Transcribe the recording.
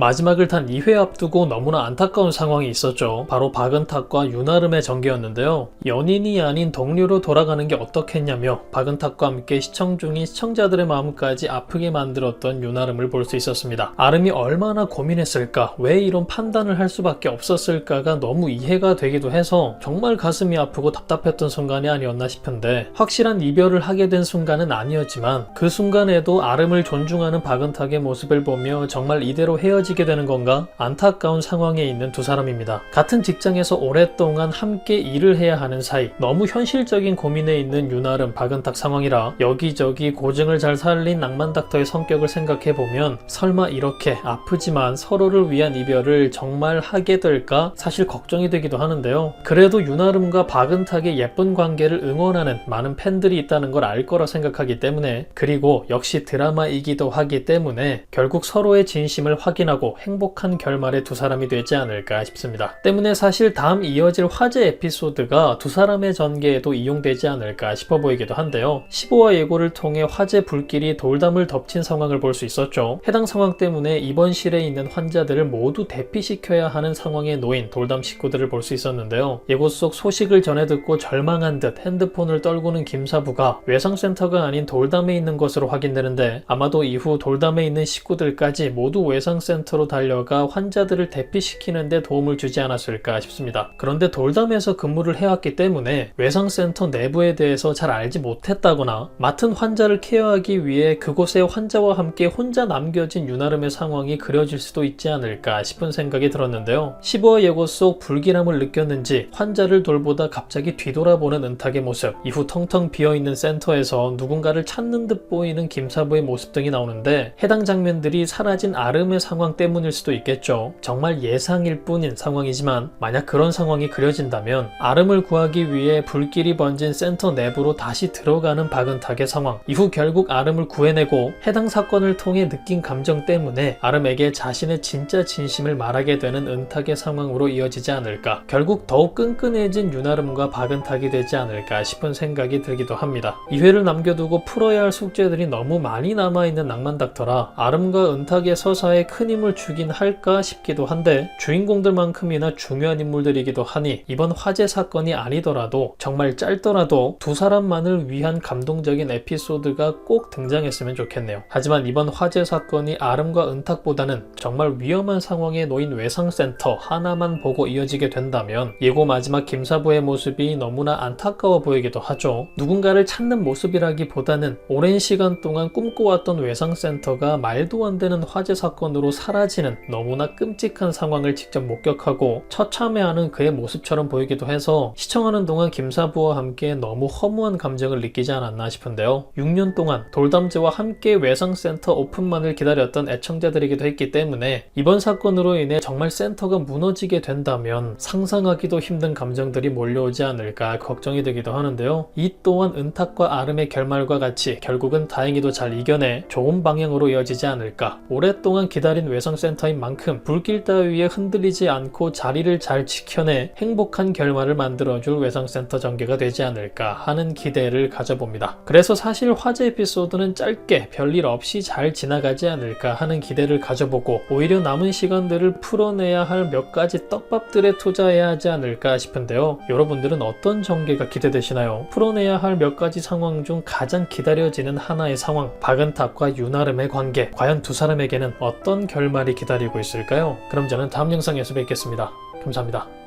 마지막을 단 2회 앞두고 너무나 안타까운 상황이 있었죠. 바로 박은탁과 윤아름의 전개였는데요. 연인이 아닌 동료로 돌아가는 게 어떻겠냐며 박은탁과 함께 시청 중인 시청자들의 마음까지 아프게 만들었던 윤아름을 볼 수 있었습니다. 아름이 얼마나 고민했을까, 왜 이런 판단을 할 수밖에 없었을까가 너무 이해가 되기도 해서 정말 가슴이 아프고 답답했던 순간이 아니었나 싶은데, 확실한 이별을 하게 된 순간은 아니었지만 그 순간에도 아름을 존중하는 박은탁의 모습을 보며 정말 이대로 헤어지게 되는 건가 안타까운 상황에 있는 두 사람입니다. 같은 직장에서 오랫동안 함께 일을 해야 하는 사이, 너무 현실적인 고민에 있는 윤아름, 박은탁 상황이라 여기저기 고증을 잘 살린 낭만 닥터의 성격을 생각해보면 설마 이렇게 아프지만 서로를 위한 이별을 정말 하게 될까 사실 걱정이 되기도 하는데요. 그래도 윤아름과 박은탁의 예쁜 관계를 응원하는 많은 팬들이 있다는 걸 알 거라 생각하기 때문에, 그리고 역시 드라마이기도 하기 때문에 결국 서로의 진심을 확인하고 행복한 결말의 두 사람이 되지 않을까 싶습니다. 때문에 사실 다음 이어질 화제 에피소드가 두 사람의 전개에도 이용되지 않을까 싶어 보이기도 한데요. 15화 예고를 통해 화재 불길이 돌담을 덮친 상황을 볼 수 있었죠. 해당 상황 때문에 입원실에 있는 환자들을 모두 대피시켜야 하는 상황에 놓인 돌담 식구들을 볼 수 있었는데요. 예고 속 소식을 전해 듣고 절망한 듯 핸드폰을 떨구는 김사부가 외상센터가 아닌 돌담에 있는 것으로 확인되는데, 아마도 이후 돌담에 있는 식구들까지 모두 외상센터로 달려가 환자들을 대피시키는 데 도움을 주지 않았을까 싶습니다. 그런데 돌담에서 근무를 해왔기 때문에 외상센터 내부에 대해서 잘 알지 못했다거나 맡은 환자를 케어하기 위해 그곳에 환자와 함께 혼자 남겨진 윤아름의 상황이 그려질 수도 있지 않을까 싶은 생각이 들었는데요. 15화 예고 속 불길함을 느꼈는지 환자를 돌보다 갑자기 뒤돌아보는 은탁의 모습, 이후 텅텅 비어있는 센터에서 누군가를 찾는 듯 보이는 김사부의 모습 등이 나오는데, 해당 장면들이 사라진 아름의 상황 때문일 수도 있겠죠. 정말 예상일 뿐인 상황이지만 만약 그런 상황이 그려진다면 아름을 구하기 위해 불길이 번진 센터 내부로 다시 들어가는 박은탁의 상황, 이후 결국 아름을 구해내고 해당 사건을 통해 느낀 감정 때문에 아름에게 자신의 진짜 진심을 말하게 되는 은탁의 상황으로 이어지지 않을까, 결국 더욱 끈끈해진 윤아름과 박은탁이 되지 않을까 싶은 생각이 들기도 합니다. 2회를 남겨두고 풀어야 할 숙제들이 너무 많이 남아있는 낭만 닥터라 아름과 은탁의 서사에 큰 힘을 주긴 할까 싶기도 한데, 주인공들만큼이나 중요한 인물들이기도 하니 이번 화재 사건이 아니더라도 정말 짧더라도 두 사람만을 위한 감동적인 에피소드가 꼭 등장했으면 좋겠네요. 하지만 이번 화재 사건이 아름과 은탁보다는 정말 위험한 상황에 놓인 외상센터 하나만 보고 이어지게 된다면 예고 마지막 김사부의 모습이 너무나 안타까워 보이기도 하죠. 누군가를 찾는 모습이라기보다는 오랜 시간 동안 꿈꿔왔던 외상센터가 말도 안 되는 화재 사건으로 사라지는 너무나 끔찍한 상황을 직접 목격하고 처참해하는 그의 모습처럼 보이기도 해서 시청하는 동안 김사부와 함께 너무 허무한 감정을 느끼지 않았나 싶은데요. 6년 동안 돌담제와 함께 외상센터 오픈만을 기다렸던 애청자들이기도 했기 때문에 이번 사건으로 인해 정말 센터가 무너지게 된다면 상상하기도 힘든 감정들이 몰려오지 않을까 걱정이 되기도 하는데요. 이 또한 은탁과 아름의 결말과 같이 결국은 다행히도 잘 이겨내 좋은 방향으로 이어지지 않을까. 오랫동안 기다린 외상센터인 만큼 불길 따위에 흔들리지 않고 자리를 잘 지켜내 행복한 결말을 만들어줄 외상센터 전개가 되지 않을까 하는 기대를 가져봅니다. 그래서 사실 화재 에피소드는 짧게 별일 없이 잘 지나가지 않을까 하는 기대를 가져보고 오히려 남은 시간들을 풀어내야 할 몇 가지 떡밥들에 투자해야 하지 않을까 싶은데요. 여러분들은 어떤 전개가 기대되시나요? 풀어내야 할 몇 가지 상황 중 가장 기다려지는 하나의 상황, 박은탁과 윤아름의 관계, 과연 두 사람에게는 어떤 결말이 기다리고 있을까요? 그럼 저는 다음 영상에서 뵙겠습니다. 감사합니다.